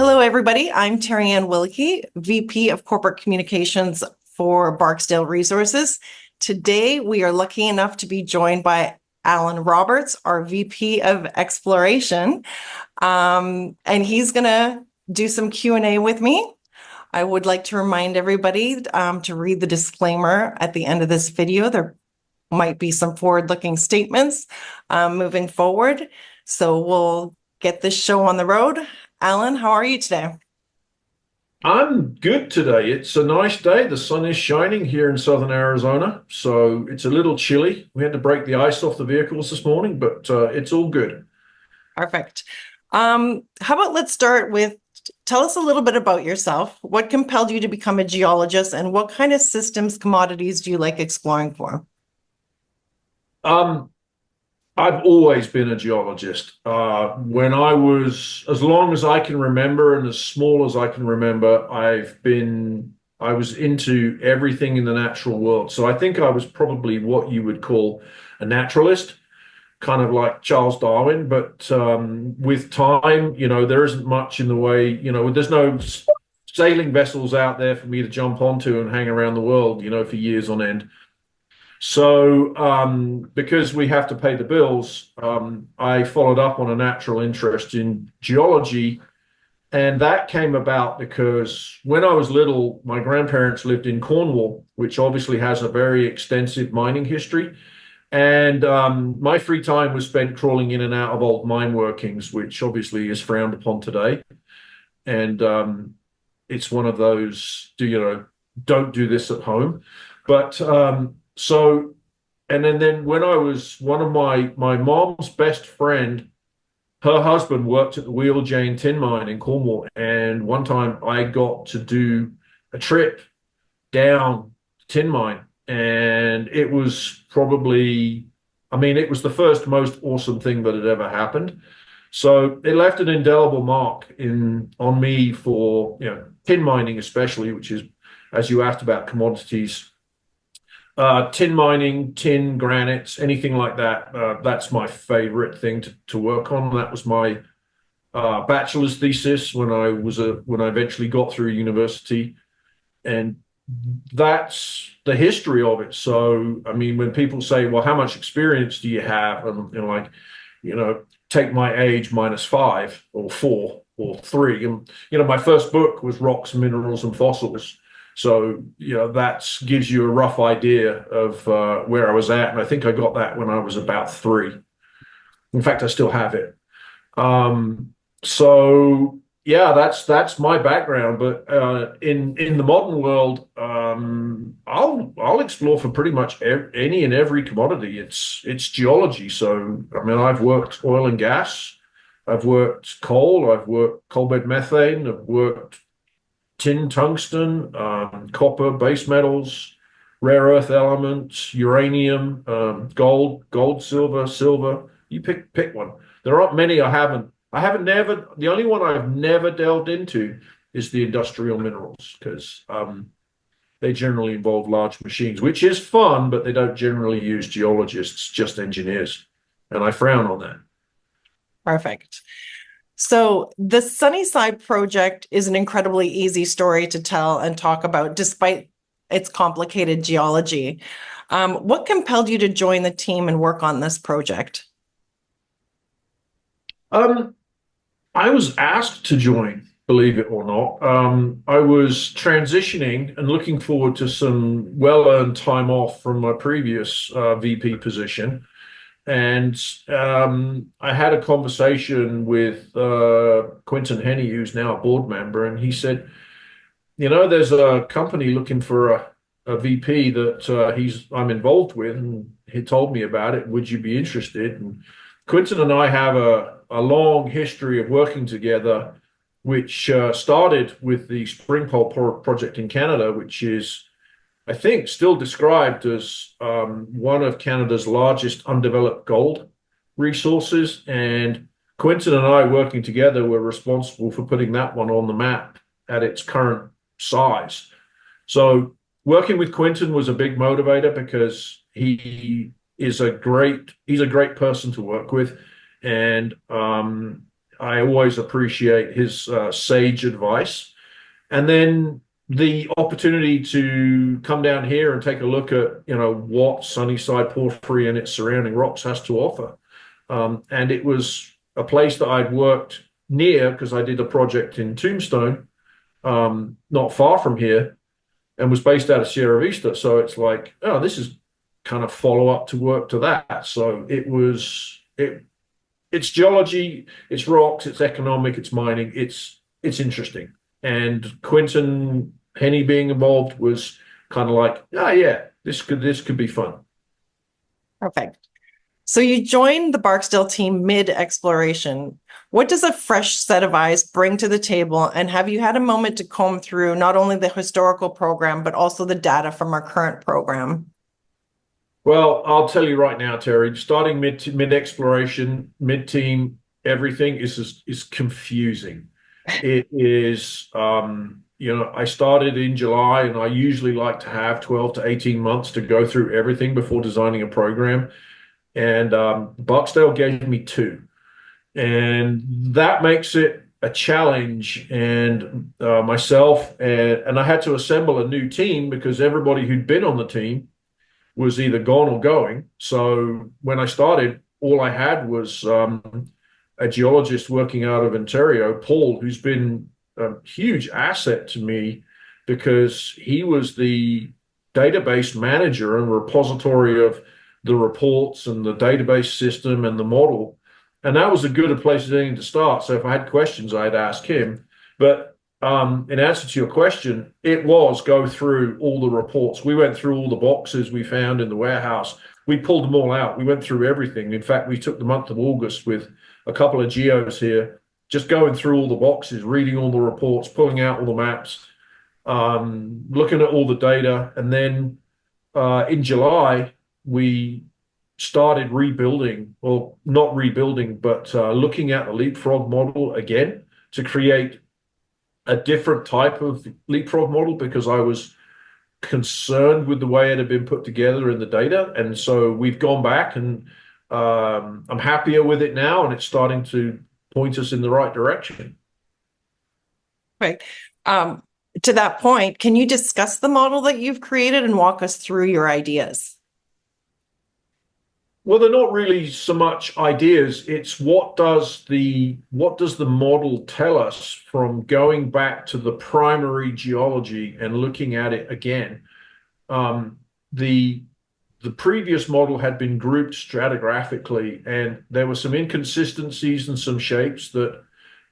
Hello, everybody. I'm Terry Ann Wilkie, VP of Corporate Communications for Barksdale Resources. Today, we are lucky enough to be joined by Alan Roberts, our VP of Exploration, and he's going to do some Q&A with me. I would like to remind everybody to read the disclaimer at the end of this video. There might be some forward-looking statements moving forward. So we'll get this show on the road. Alan, how are you today? I'm good today. It's a nice day. The sun is shining here in southern Arizona, so it's a little chilly. We had to break the ice off the vehicles this morning, but it's all good. Perfect. How about let's start with, tell us a little bit about yourself. What compelled you to become a geologist, and what kind of systems, commodities do you like exploring for? Um, I've always been a geologist. When I was, as long as I can remember and as small as I can remember, I was into everything in the natural world. So I think I was probably what you would call a naturalist, kind of like Charles Darwin. But with time, there isn't much in the way, there's no sailing vessels out there for me to jump onto and hang around the world, for years on end. So, because we have to pay the bills, I followed up on a natural interest in geology. And that came about because when I was little, my grandparents lived in Cornwall, which obviously has a very extensive mining history. And my free time was spent crawling in and out of old mine workings, which obviously is frowned upon today. And it's one of those, don't do this at home. But so, and then when I was one of my mom's best friend, her husband worked at the Wheel Jane tin mine in Cornwall, and one time I got to do a trip down the tin mine, and it was probably, it was the first most awesome thing that had ever happened. So it left an indelible mark on me for tin mining especially, which is, as you asked about commodities. Tin mining, tin granites, anything like that. That's my favorite thing to work on. That was my bachelor's thesis when I eventually got through university, and that's the history of it. So, when people say, "Well, how much experience do you have?" and take my age minus 5 or 4 or 3, and my first book was Rocks, Minerals, and Fossils. So, that gives you a rough idea of where I was at. And I think I got that when I was about 3. In fact, I still have it. So, yeah, that's my background. But in the modern world, I'll explore for pretty much any and every commodity. It's geology. So, I've worked oil and gas. I've worked coal. I've worked coal bed methane. I've worked tin, tungsten, copper, base metals, rare earth elements, uranium, gold, silver. You pick one. There aren't many I haven't. The only one I've never delved into is the industrial minerals, because they generally involve large machines, which is fun, but they don't generally use geologists, just engineers. And I frown on that. Perfect. So the Sunnyside project is an incredibly easy story to tell and talk about, despite its complicated geology. What compelled you to join the team and work on this project? I was asked to join, believe it or not. I was transitioning and looking forward to some well-earned time off from my previous VP position. And I had a conversation with Quentin Henney, who's now a board member, and he said, there's a company looking for a VP that I'm involved with, and he told me about it. Would you be interested? And Quentin and I have a long history of working together, which started with the Springpole project in Canada, which is, I think, still described as one of Canada's largest undeveloped gold resources. And Quentin and I, working together, were responsible for putting that one on the map at its current size. So working with Quentin was a big motivator, because he's a great person to work with. And I always appreciate his sage advice. And then the opportunity to come down here and take a look at, what Sunnyside Porphyry and its surrounding rocks has to offer. And it was a place that I'd worked near because I did a project in Tombstone, not far from here, and was based out of Sierra Vista. So it's like, oh, this is kind of follow up to work to that. So it's geology, it's rocks, it's economic, it's mining, it's interesting. And Quentin Henny being involved was kind of like, oh yeah, this could be fun. Perfect. So you joined the Barksdale team mid-exploration. What does a fresh set of eyes bring to the table? And have you had a moment to comb through not only the historical program, but also the data from our current program? Well, I'll tell you right now, Terry, starting mid-exploration, mid-team, everything is confusing. It is, I started in July, and I usually like to have 12 to 18 months to go through everything before designing a program. And Barksdale gave me 2. And that makes it a challenge. And myself, and I had to assemble a new team because everybody who'd been on the team was either gone or going. So when I started, all I had was a geologist working out of Ontario, Paul, who's been a huge asset to me because he was the database manager and repository of the reports and the database system and the model. And that was as good a place as any to start. So if I had questions, I'd ask him. But in answer to your question, it was go through all the reports. We went through all the boxes we found in the warehouse. We pulled them all out. We went through everything. In fact, we took the month of August with a couple of geos here, just going through all the boxes, reading all the reports, pulling out all the maps, looking at all the data. And then in July, we started rebuilding, or not rebuilding, but looking at the leapfrog model again to create a different type of leapfrog model because I was concerned with the way it had been put together in the data. And so we've gone back, and I'm happier with it now, and it's starting to point us in the right direction. Right. To that point, can you discuss the model that you've created and walk us through your ideas? Well, they're not really so much ideas. It's what does the model tell us from going back to the primary geology and looking at it again. The previous model had been grouped stratigraphically, and there were some inconsistencies and some shapes that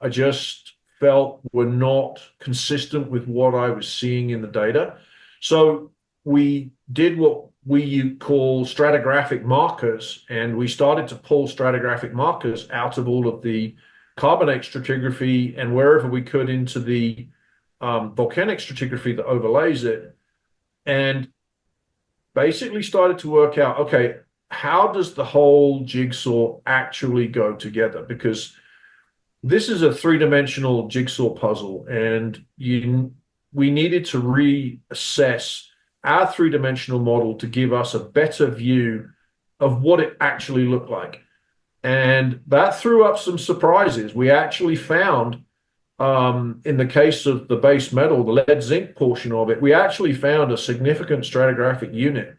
I just felt were not consistent with what I was seeing in the data. So we did what we call stratigraphic markers, and we started to pull stratigraphic markers out of all of the carbonate stratigraphy and wherever we could into the volcanic stratigraphy that overlays it, and basically started to work out, okay, how does the whole jigsaw actually go together? Because this is a 3-dimensional jigsaw puzzle, and we needed to reassess our 3-dimensional model to give us a better view of what it actually looked like. And that threw up some surprises. We actually found, in the case of the base metal, the lead zinc portion of it, we actually found a significant stratigraphic unit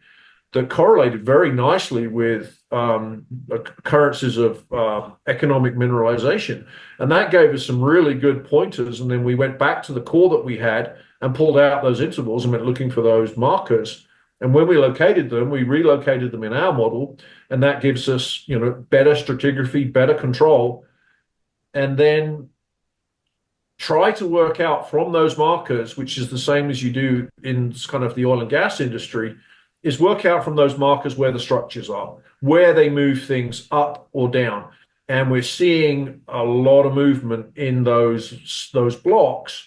that correlated very nicely with occurrences of economic mineralization. And that gave us some really good pointers. And then we went back to the core that we had and pulled out those intervals and went looking for those markers. And when we located them, we relocated them in our model, and that gives us, better stratigraphy, better control. And then try to work out from those markers, which is the same as you do in kind of the oil and gas industry, is work out from those markers where the structures are, where they move things up or down. And we're seeing a lot of movement in those blocks,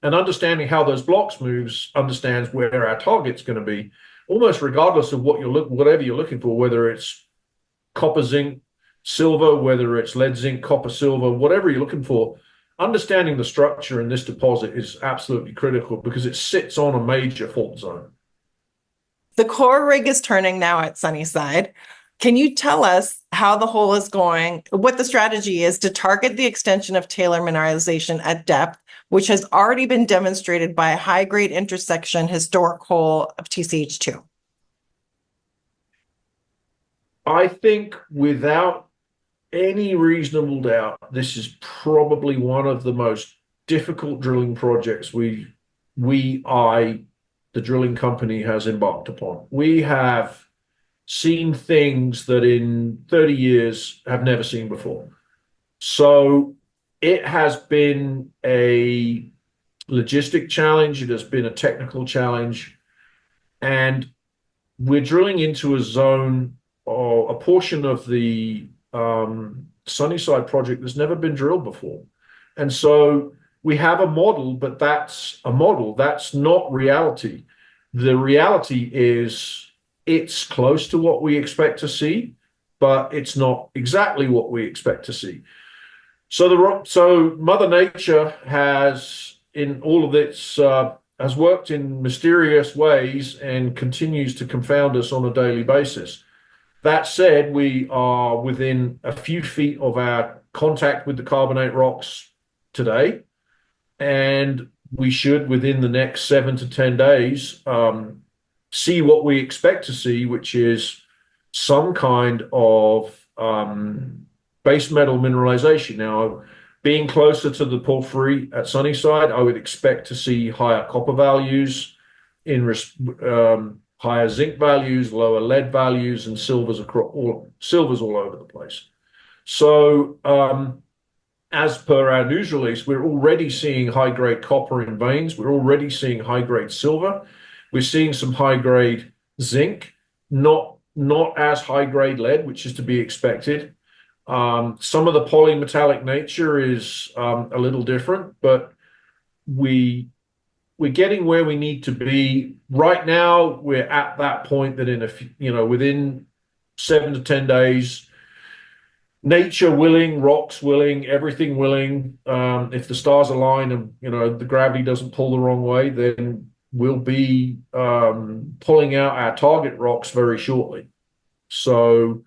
and understanding how those blocks moves understands where our target's going to be, almost regardless of whatever you're looking for, whether it's copper, zinc, silver, whether it's lead, zinc, copper, silver, whatever you're looking for. Understanding the structure in this deposit is absolutely critical because it sits on a major fault zone. The core rig is turning now at Sunnyside. Can you tell us how the hole is going, what the strategy is to target the extension of Taylor mineralization at depth, which has already been demonstrated by a high-grade intersection historic hole of TCH2? I think without any reasonable doubt, this is probably one of the most difficult drilling projects the drilling company, has embarked upon. We have seen things that in 30 years have never seen before. So it has been a logistic challenge, it has been a technical challenge, and we're drilling into a zone or a portion of the Sunnyside project that's never been drilled before. And so we have a model, but that's a model. That's not reality. The reality is it's close to what we expect to see, but it's not exactly what we expect to see. So Mother Nature has, in all of its, has worked in mysterious ways and continues to confound us on a daily basis. That said, we are within a few feet of our contact with the carbonate rocks today, and we should, within the next 7 to 10 days, see what we expect to see, which is some kind of base metal mineralization. Now, being closer to the porphyry at Sunnyside, I would expect to see higher copper values, higher zinc values, lower lead values, and silvers all over the place. So, as per our news release, we're already seeing high-grade copper in veins. We're already seeing high-grade silver. We're seeing some high-grade zinc, not as high-grade lead, which is to be expected. Some of the polymetallic nature is a little different, but we're getting where we need to be. Right now, we're at that point that within 7 to 10 days, nature willing, rocks willing, everything willing. If the stars align and the gravity doesn't pull the wrong way, then we'll be pulling out our target rocks very shortly. So,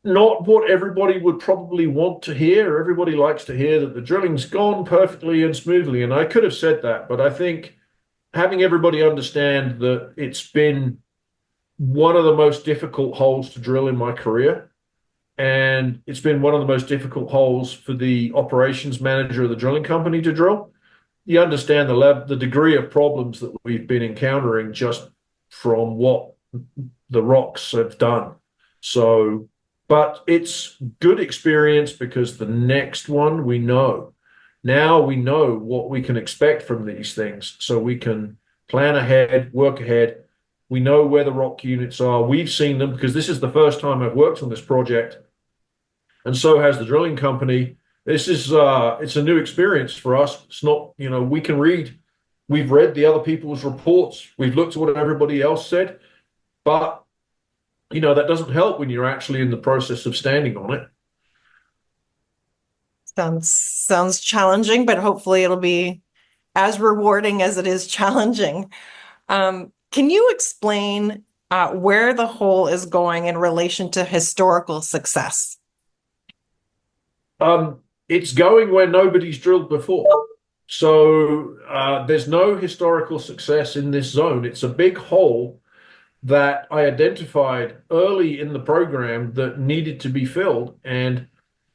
not what everybody would probably want to hear. Everybody likes to hear that the drilling's gone perfectly and smoothly, and I could have said that, but I think having everybody understand that it's been one of the most difficult holes to drill in my career, and it's been one of the most difficult holes for the operations manager of the drilling company to drill. You understand the degree of problems that we've been encountering just from what the rocks have done. So, but it's good experience because the next one we know. Now we know what we can expect from these things, so we can plan ahead, work ahead. We know where the rock units are. We've seen them because this is the first time I've worked on this project, and so has the drilling company. This is it's a new experience for us. It's not, we've read the other people's reports, we've looked at what everybody else said, but that doesn't help when you're actually in the process of standing on it. Sounds challenging, but hopefully it'll be as rewarding as it is challenging. Can you explain where the hole is going in relation to historical success? It's going where nobody's drilled before. So there's no historical success in this zone. It's a big hole that I identified early in the program that needed to be filled, and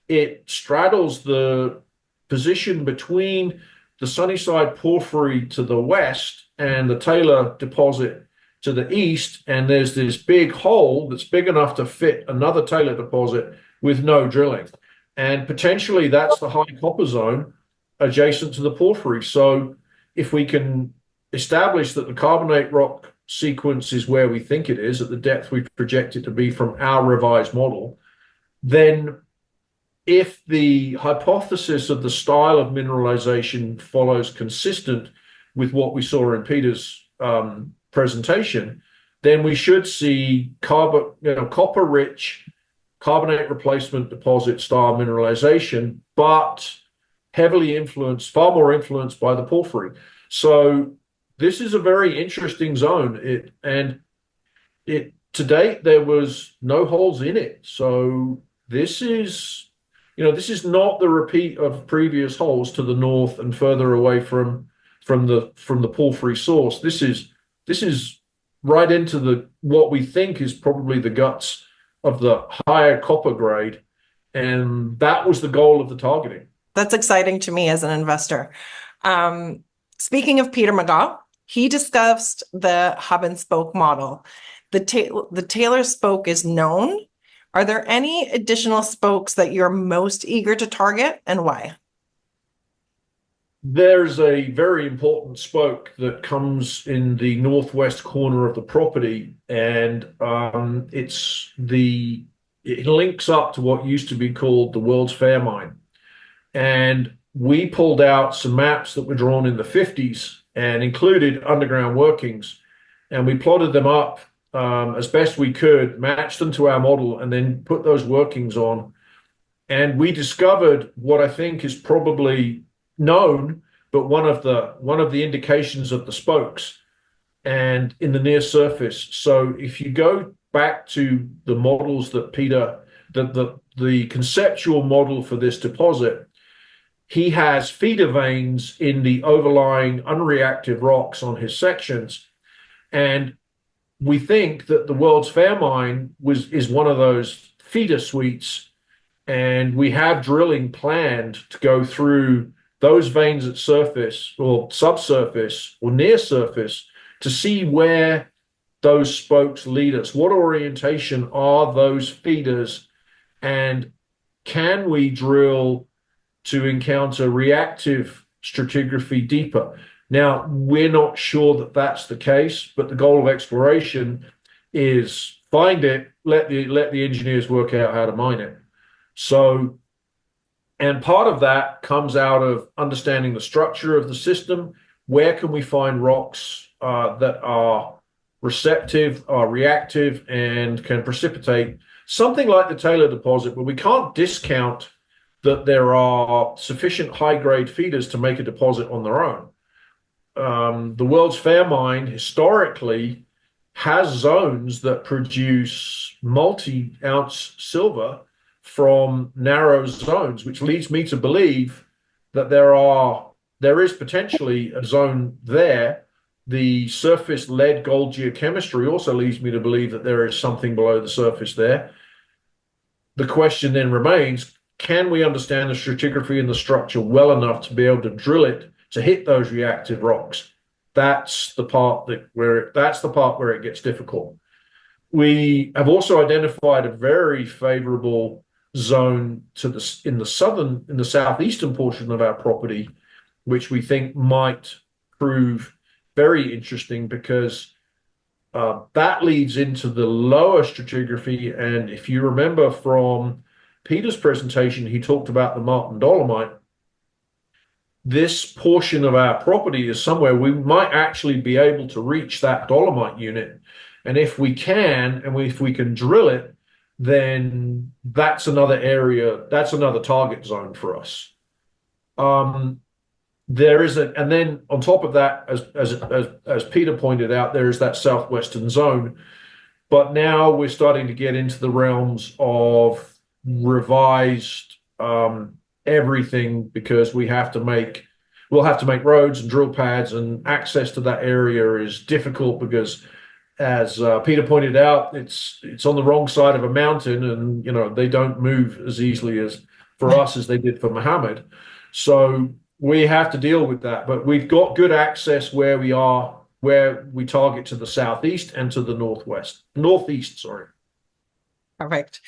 it straddles the position between the Sunnyside porphyry to the west and the Taylor deposit to the east, and there's this big hole that's big enough to fit another Taylor deposit with no drilling, and potentially that's the high copper zone adjacent to the porphyry. So if we can establish that the carbonate rock sequence is where we think it is at the depth we project it to be from our revised model, then if the hypothesis of the style of mineralization follows consistent with what we saw in Peter's presentation, then we should see copper-rich carbonate replacement deposit style mineralization, but far more influenced by the porphyry. So this is a very interesting zone. It to date, there was no holes in it. So this is, this is not the repeat of previous holes to the north and further away from the porphyry source. This is right into the what we think is probably the guts of the higher copper grade, and that was the goal of the targeting. That's exciting to me as an investor. Speaking of Peter McGaugh, he discussed the hub and spoke model. The Taylor spoke is known. Are there any additional spokes that you're most eager to target, and why? There's a very important spoke that comes in the northwest corner of the property, and it links up to what used to be called the World's Fair Mine. And we pulled out some maps that were drawn in the 50s and included underground workings, and we plotted them up as best we could, matched them to our model, and then put those workings on. And we discovered what I think is probably known, but one of the indications of the spokes and in the near surface. So if you go back to the models that Peter, the conceptual model for this deposit, he has feeder veins in the overlying unreactive rocks on his sections. And we think that the World's Fair Mine is one of those feeder suites, and we have drilling planned to go through those veins at surface or subsurface or near surface to see where those spokes lead us. What orientation are those feeders, and can we drill to encounter reactive stratigraphy deeper? Now, we're not sure that that's the case, but the goal of exploration is find it, let the engineers work out how to mine it. So, and part of that comes out of understanding the structure of the system. Where can we find rocks that are receptive, are reactive, and can precipitate? Something like the Taylor deposit, where we can't discount that there are sufficient high-grade feeders to make a deposit on their own. The World's Fair Mine historically has zones that produce multi-ounce silver from narrow zones, which leads me to believe that there is potentially a zone there. The surface lead gold geochemistry also leads me to believe that there is something below the surface there. The question then remains, can we understand the stratigraphy and the structure well enough to be able to drill it to hit those reactive rocks? That's the part where it gets difficult. We have also identified a very favorable zone in the southeastern portion of our property, which we think might prove very interesting, because that leads into the lower stratigraphy. And if you remember from Peter's presentation, he talked about the Martin Dolomite. This portion of our property is somewhere we might actually be able to reach that dolomite unit. And if we can, and if we can drill it, then that's another area, that's another target zone for us. There is and then on top of that, as Peter pointed out, there is that southwestern zone. But now we're starting to get into the realms of revised everything, because we'll have to make roads and drill pads, and access to that area is difficult because, as Peter pointed out, it's on the wrong side of a mountain, and they don't move as easily as for us as they did for Muhammad. So we have to deal with that. But we've got good access where we target to the southeast and to the northeast, sorry. Perfect.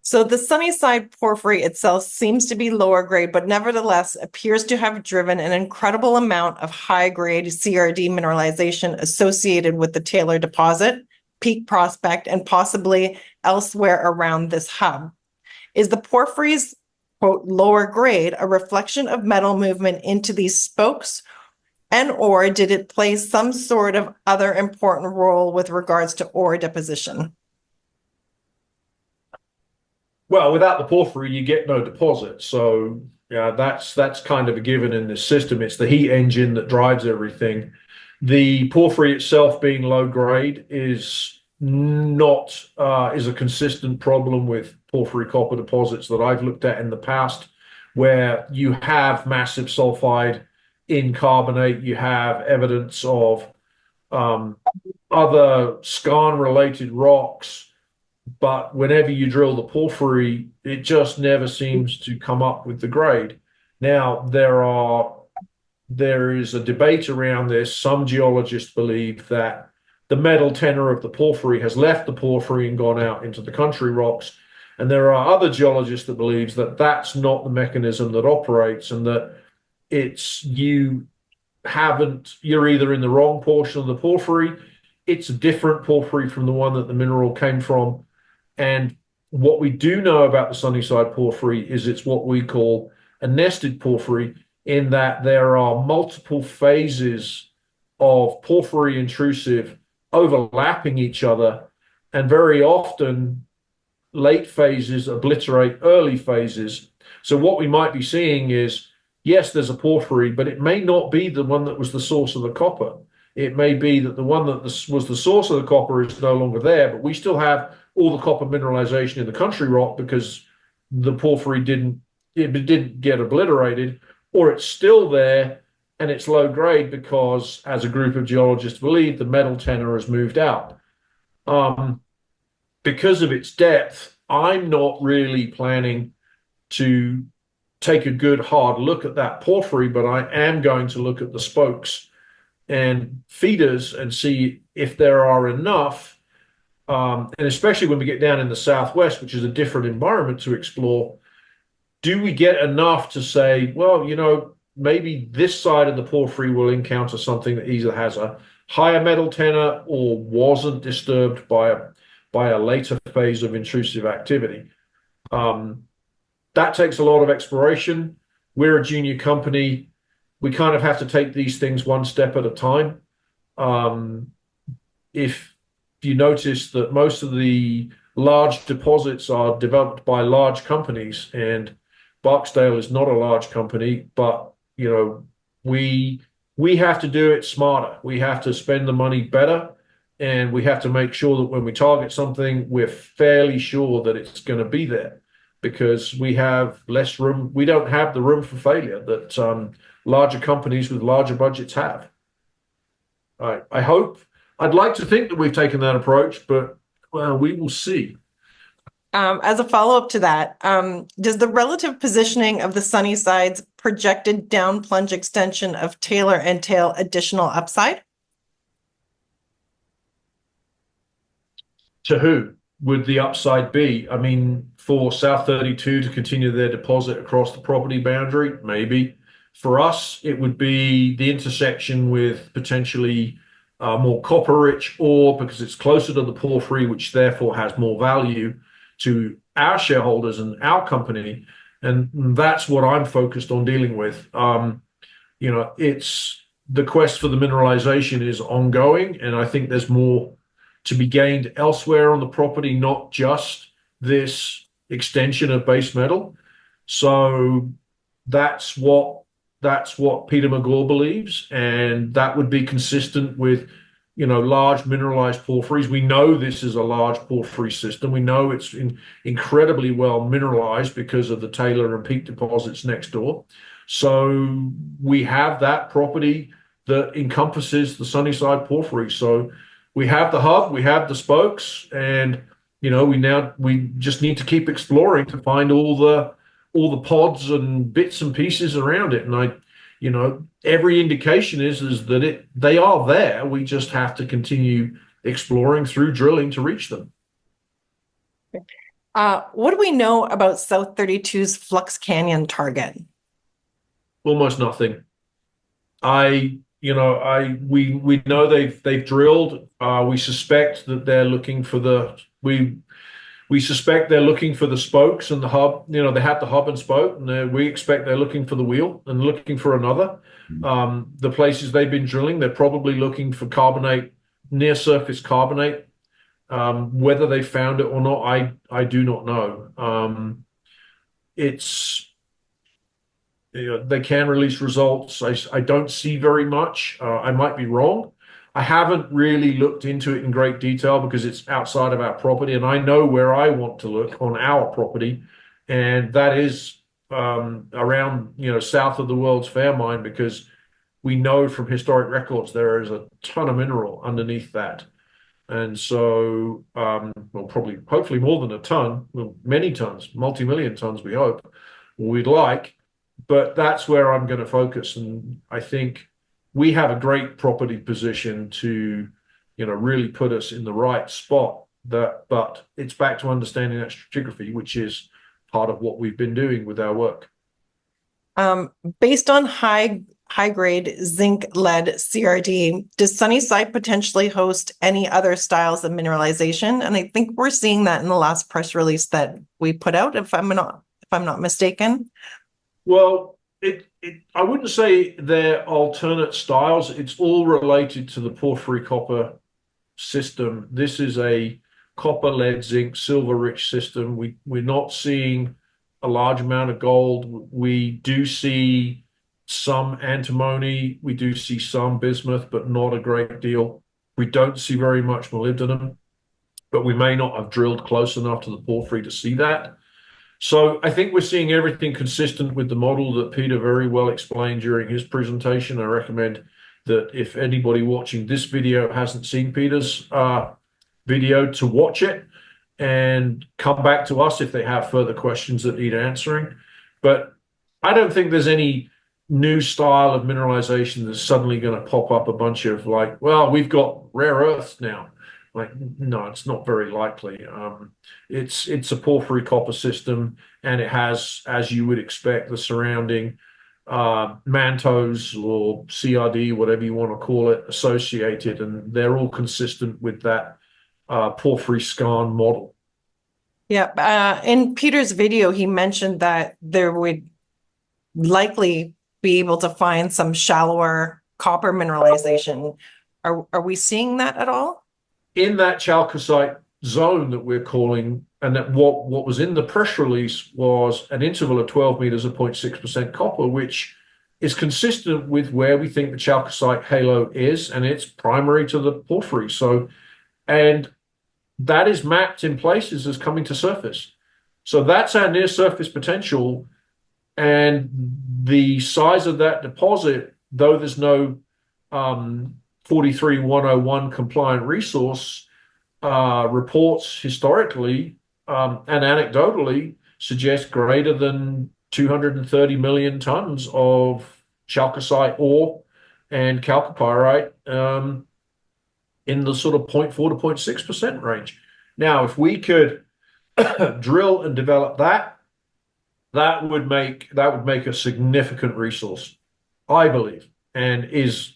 So the Sunnyside porphyry itself seems to be lower grade, but nevertheless appears to have driven an incredible amount of high-grade CRD mineralization associated with the Taylor deposit, Peak Prospect, and possibly elsewhere around this hub. Is the porphyry's, quote, lower grade a reflection of metal movement into these spokes, or did it play some sort of other important role with regards to ore deposition? Well, without the porphyry, you get no deposit. So yeah, that's kind of a given in this system. It's the heat engine that drives everything. The porphyry itself being low grade is not is a consistent problem with porphyry copper deposits that I've looked at in the past, where you have massive sulfide in carbonate. You have evidence of um, other skarn-related rocks, but whenever you drill the porphyry, it just never seems to come up with the grade. Now, there is a debate around this. Some geologists believe that the metal tenor of the porphyry has left the porphyry and gone out into the country rocks. And there are other geologists that believes that that's not the mechanism that operates, and that you're either in the wrong portion of the porphyry, it's a different porphyry from the one that the mineral came from. And what we do know about the Sunnyside porphyry is it's what we call a nested porphyry, in that there are multiple phases of porphyry intrusive overlapping each other, and very often late phases obliterate early phases. So what we might be seeing is, yes, there's a porphyry, but it may not be the one that was the source of the copper. It may be that the one that was the source of the copper is no longer there, but we still have all the copper mineralization in the country rock because the porphyry didn't get obliterated, or it's still there and it's low grade because, as a group of geologists believe, the metal tenor has moved out. Because of its depth, I'm not really planning to take a good hard look at that porphyry, but I am going to look at the spokes and feeders and see if there are enough. And especially when we get down in the southwest, which is a different environment to explore, do we get enough to say, well, maybe this side of the porphyry will encounter something that either has a higher metal tenor or wasn't disturbed by a later phase of intrusive activity. That takes a lot of exploration. We're a junior company. We kind of have to take these things one step at a time. If you notice that most of the large deposits are developed by large companies, and Barksdale is not a large company, but we have to do it smarter. We have to spend the money better, and we have to make sure that when we target something, we're fairly sure that it's going to be there, because we have less room. We don't have the room for failure that larger companies with larger budgets have. I'd like to think that we've taken that approach, but we will see. As a follow-up to that, does the relative positioning of the Sunnyside's projected down plunge extension of Taylor entail additional upside? To who would the upside be? I mean, for South 32 to continue their deposit across the property boundary, maybe. For us, it would be the intersection with potentially more copper-rich ore, because it's closer to the porphyry, which therefore has more value to our shareholders and our company. And that's what I'm focused on dealing with. It's the quest for the mineralization is ongoing, and I think there's more to be gained elsewhere on the property, not just this extension of base metal. So that's what Peter McGaw believes, and that would be consistent with large mineralized porphyries. We know this is a large porphyry system. We know it's incredibly well mineralized because of the Taylor and Peak deposits next door. So we have that property that encompasses the Sunnyside porphyry. So we have the hub, we have the spokes, and we just need to keep exploring to find all the pods and bits and pieces around it. And every indication is that they are there. We just have to continue exploring through drilling to reach them. What do we know about South 32's Flux Canyon target? Almost nothing. We know they've drilled. We suspect that they're looking for we suspect they're looking for the spokes and the hub. They have the hub and spoke, and we expect they're looking for the wheel and looking for another. The places they've been drilling, they're probably looking for carbonate, near surface carbonate. Whether they found it or not, I do not know. They can release results. I don't see very much. I might be wrong. I haven't really looked into it in great detail because it's outside of our property, and I know where I want to look on our property, and that is around, south of the World's Fair mine, because we know from historic records there is a ton of mineral underneath that. And so, well, probably, hopefully more than a ton, well, many tons, multi-million tons, we hope, we'd like, but that's where I'm going to focus. And I think we have a great property position to, really put us in the right spot. But it's back to understanding that stratigraphy, which is part of what we've been doing with our work. Based on high grade zinc lead CRD, does Sunnyside potentially host any other styles of mineralization? And I think we're seeing that in the last press release that we put out, if I'm not mistaken. Well, I wouldn't say they're alternate styles. It's all related to the porphyry copper system. This is a copper, lead, zinc, silver rich system. We're not seeing a large amount of gold. We do see some antimony. We do see some bismuth, but not a great deal. We don't see very much molybdenum, but we may not have drilled close enough to the porphyry to see that. So I think we're seeing everything consistent with the model that Peter very well explained during his presentation. I recommend that if anybody watching this video hasn't seen Peter's video, to watch it and come back to us if they have further questions that need answering. But I don't think there's any new style of mineralization that's suddenly going to pop up a bunch of like, well, we've got rare earths now. Like, no, it's not very likely. It's a porphyry copper system, and it has, as you would expect, the surrounding mantos or CRD, whatever you want to call it, associated, and they're all consistent with that porphyry skarn model. Yeah. In Peter's video, he mentioned that there would likely be able to find some shallower copper mineralization. Are we seeing that at all? In that chalcocite zone that we're calling, and that what was in the press release was an interval of 12 meters of 0.6% copper, which is consistent with where we think the chalcocite halo is, and it's primary to the porphyry. So, and that is mapped in places as coming to surface. So that's our near surface potential. And the size of that deposit, though there's no 43101 compliant resource, reports historically and anecdotally suggest greater than 230 million tons of chalcocite ore and chalcopyrite in the sort of 0.4 to 0.6% range. Now, if we could drill and develop that would make a significant resource, I believe, and is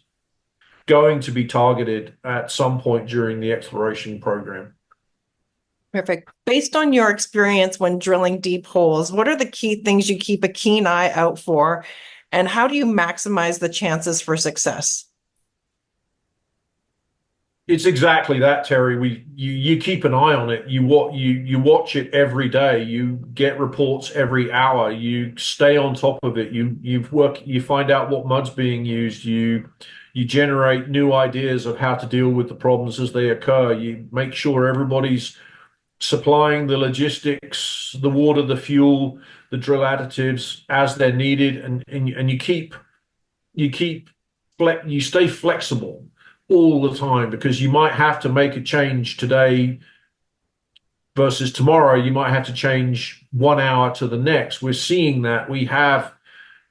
going to be targeted at some point during the exploration program. Perfect. Based on your experience when drilling deep holes, what are the key things you keep a keen eye out for, and how do you maximize the chances for success? It's exactly that, Terry. You keep an eye on it. You watch it every day. You get reports every hour. You stay on top of it. You find out what mud's being used. You generate new ideas of how to deal with the problems as they occur. You make sure everybody's supplying the logistics, the water, the fuel, the drill additives as they're needed, and you stay flexible all the time, because you might have to make a change today versus tomorrow. You might have to change 1 hour to the next. We're seeing that we have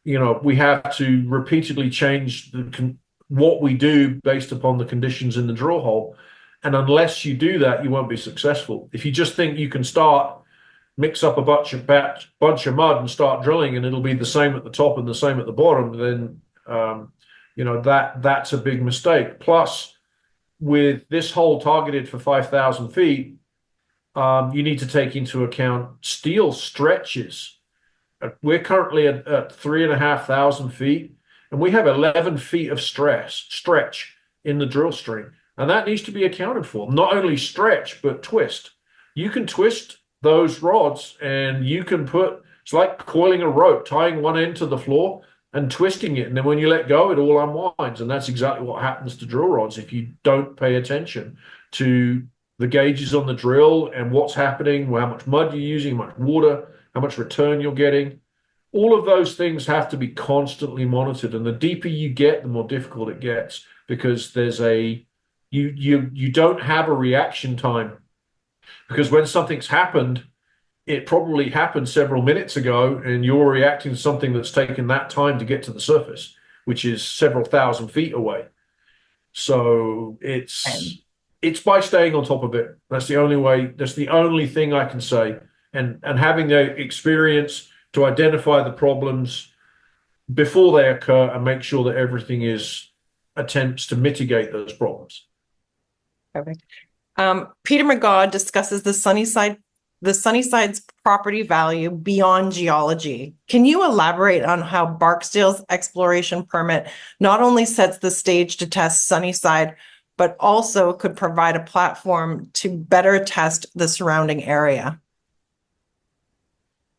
to repeatedly change what we do based upon the conditions in the drill hole. And unless you do that, you won't be successful. If you just think you can mix up a bunch of mud and start drilling, and it'll be the same at the top and the same at the bottom, then that's a big mistake. Plus, with this hole targeted for 5,000 feet, you need to take into account steel stretches. We're currently at 3,500 feet, and we have 11 feet of stretch in the drill string, and that needs to be accounted for. Not only stretch, but twist. You can twist those rods, and it's like coiling a rope, tying one end to the floor. and twisting it. And then when you let go, it all unwinds. And that's exactly what happens to drill rods if you don't pay attention to the gauges on the drill and what's happening, how much mud you're using, how much water, how much return you're getting. All of those things have to be constantly monitored. And the deeper you get, the more difficult it gets, because there's you don't have a reaction time. Because when something's happened, it probably happened several minutes ago, and you're reacting to something that's taken that time to get to the surface, which is several thousand feet away. So it's by staying on top of it. That's the only way. That's the only thing I can say. And having the experience to identify the problems before they occur and make sure that everything is attempts to mitigate those problems. Perfect. Peter McGaw discusses the Sunnyside's property value beyond geology. Can you elaborate on how Barksdale's exploration permit not only sets the stage to test Sunnyside, but also could provide a platform to better test the surrounding area?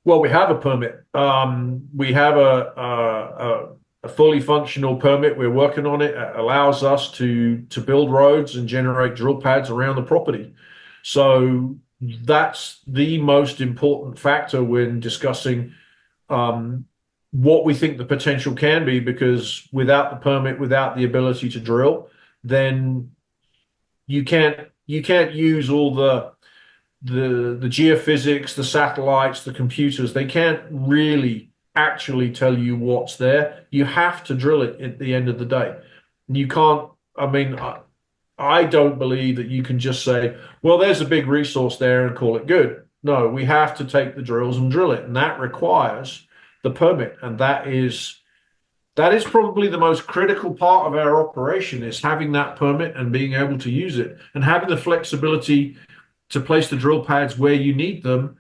Well, we have a permit. We have a fully functional permit. We're working on it. It allows us to build roads and generate drill pads around the property. So that's the most important factor when discussing what we think the potential can be, because without the permit, without the ability to drill, then you can't use all the geophysics, the satellites, the computers. They can't really actually tell you what's there. You have to drill it at the end of the day. You can't, I mean, I don't believe that you can just say, well, there's a big resource there and call it good. No, we have to take the drills and drill it. And that requires the permit. And that is probably the most critical part of our operation, is having that permit and being able to use it and having the flexibility to place the drill pads where you need them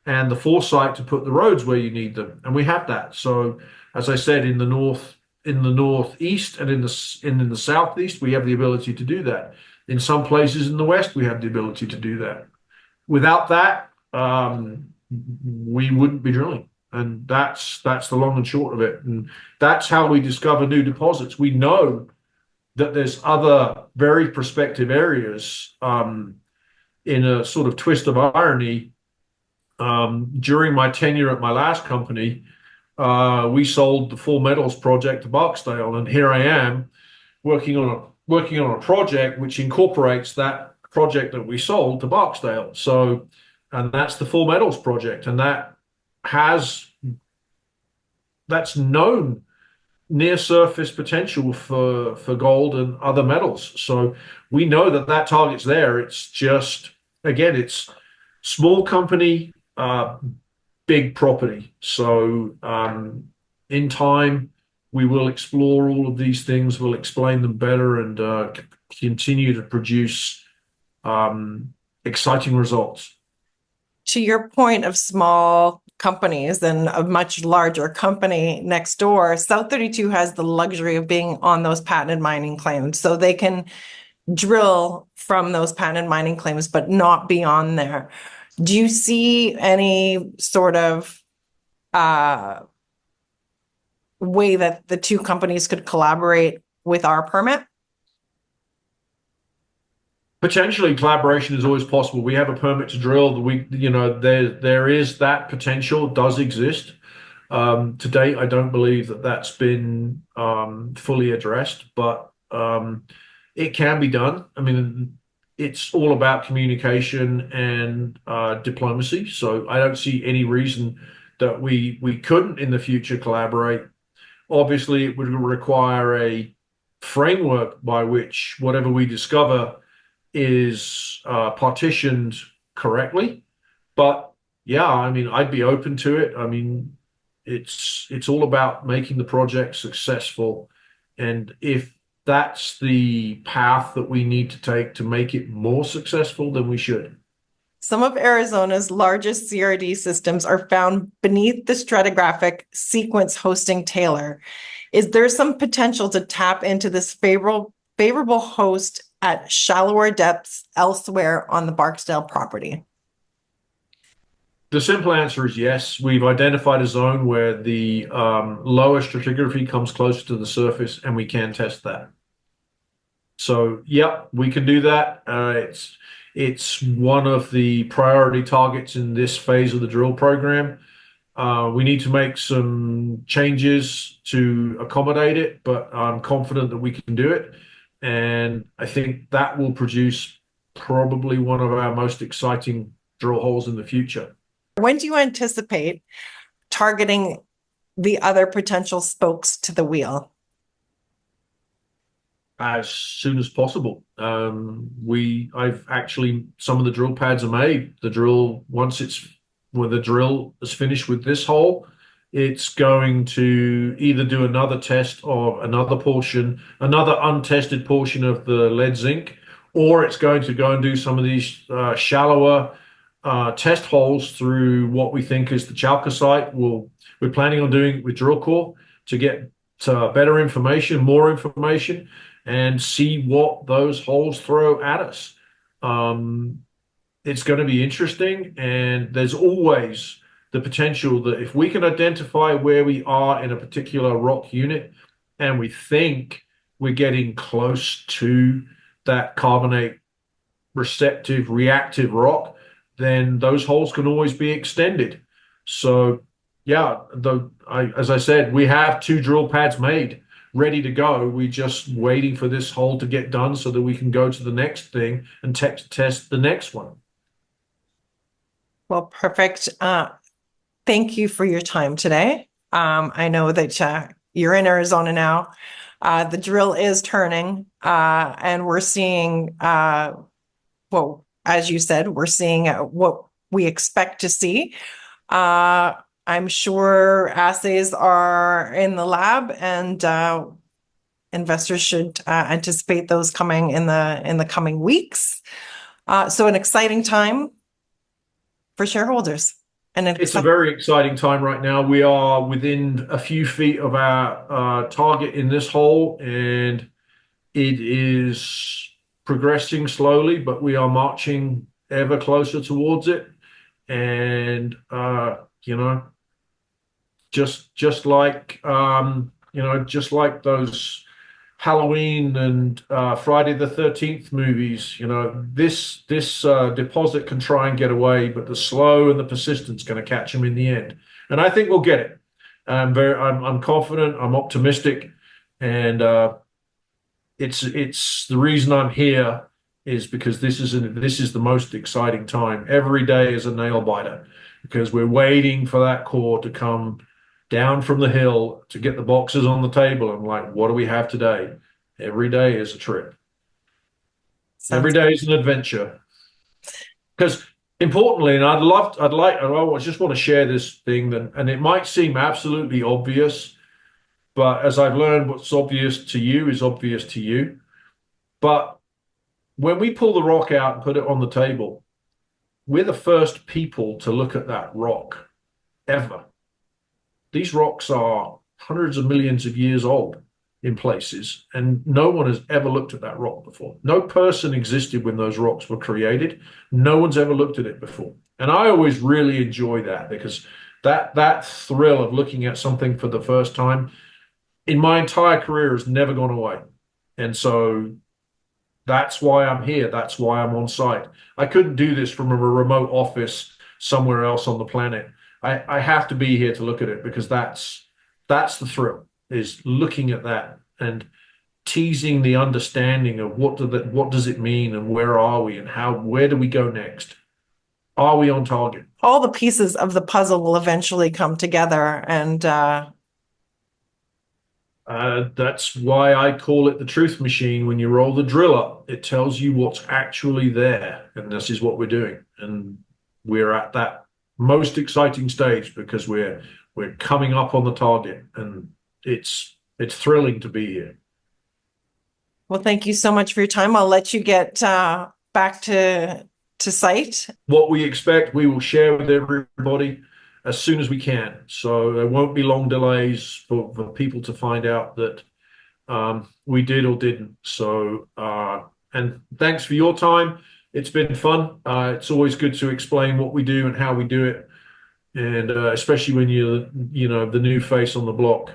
and the foresight to put the roads where you need them. And we have that. So as I said, in the northeast and in the southeast, we have the ability to do that. In some places in the west, we have the ability to do that. Without that, we wouldn't be drilling. And that's the long and short of it. And that's how we discover new deposits. We know that there's other very prospective areas. In a sort of twist of irony, during my tenure at my last company, we sold the Full Metals project to Barksdale, and here I am working on a project which incorporates that project that we sold to Barksdale. So, and that's the Full Metals project, and that's known near surface potential for gold and other metals. So we know that target's there. It's just, again, it's small company, big property. So in time, we will explore all of these things. We'll explain them better and continue to produce exciting results. To your point of small companies and a much larger company next door, South 32 has the luxury of being on those patented mining claims. So they can drill from those patented mining claims, but not beyond there. Do you see any sort of way that the two companies could collaborate with our permit? Potentially, collaboration is always possible. We have a permit to drill. There is that potential, does exist. To date, I don't believe that that's been fully addressed, but it can be done. I mean, it's all about communication and diplomacy. So I don't see any reason that we couldn't in the future collaborate. Obviously, it would require a framework by which whatever we discover is partitioned correctly. But yeah, I mean, I'd be open to it. I mean, it's all about making the project successful. And if that's the path that we need to take to make it more successful, then we should. Some of Arizona's largest CRD systems are found beneath the stratigraphic sequence hosting Taylor. Is there some potential to tap into this favorable host at shallower depths elsewhere on the Barksdale property? The simple answer is yes. We've identified a zone where the lower stratigraphy comes closer to the surface, and we can test that. So, yep, we can do that. It's one of the priority targets in this phase of the drill program. We need to make some changes to accommodate it, but I'm confident that we can do it. And I think that will produce probably one of our most exciting drill holes in the future. When do you anticipate targeting the other potential spokes to the wheel? As soon as possible. I've actually, some of the drill pads are made. The drill, when the drill is finished with this hole, it's going to either do another test of another portion, another untested portion of the lead zinc, or it's going to go and do some of these shallower test holes through what we think is the chalcocite. We're planning on doing it with drill core to get better information, more information, and see what those holes throw at us. It's going to be interesting, and there's always the potential that if we can identify where we are in a particular rock unit and we think we're getting close to that carbonate receptive reactive rock, then those holes can always be extended. So yeah, as I said, we have 2 drill pads made ready to go. We're just waiting for this hole to get done so that we can go to the next thing and test the next one. Well, perfect. Thank you for your time today. I know that you're in Arizona now. The drill is turning, and we're seeing, well, as you said, we're seeing what we expect to see. I'm sure assays are in the lab, and investors should anticipate those coming in the coming weeks. So an exciting time for shareholders. And it's a very exciting time right now. We are within a few feet of our target in this hole, and it is progressing slowly, but we are marching ever closer towards it. And just like just like those Halloween and Friday the 13th movies, this deposit can try and get away, but the slow and the persistence going to catch them in the end. And I think we'll get it. I'm confident. I'm optimistic, and it's the reason I'm here is because this is the most exciting time. Every day is a nail biter because we're waiting for that core to come down from the hill to get the boxes on the table. And like, what do we have today? Every day is a trip. Every day is an adventure. Because importantly, and I just want to share this thing and it might seem absolutely obvious, but as I've learned, what's obvious to you is obvious to you. But when we pull the rock out and put it on the table, we're the first people to look at that rock ever. These rocks are hundreds of millions of years old in places, and no one has ever looked at that rock before. No person existed when those rocks were created. No one's ever looked at it before. And I always really enjoy that because that thrill of looking at something for the first time in my entire career has never gone away. And so that's why I'm here. That's why I'm on site. I couldn't do this from a remote office somewhere else on the planet. I have to be here to look at it because that's the thrill, is looking at that and teasing the understanding of what does it mean and where are we and where do we go next? Are we on target? All the pieces of the puzzle will eventually come together, and that's why I call it the truth machine. When you roll the drill up, it tells you what's actually there, and this is what we're doing. And we're at that most exciting stage because we're coming up on the target, and it's thrilling to be here. well, thank you so much for your time. I'll let you get back to site. What we expect, we will share with everybody as soon as we can. So there won't be long delays for people to find out that we did or didn't. So and thanks for your time. It's been fun. It's always good to explain what we do and how we do it. and especially when you're the new face on the block.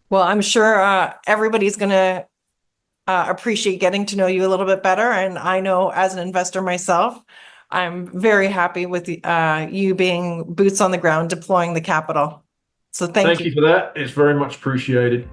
Well, I'm sure everybody's going to appreciate getting to know you a little bit better. And I know as an investor myself, I'm very happy with you being boots on the ground, deploying the capital. So thank Thank you. you for that. It's very much appreciated.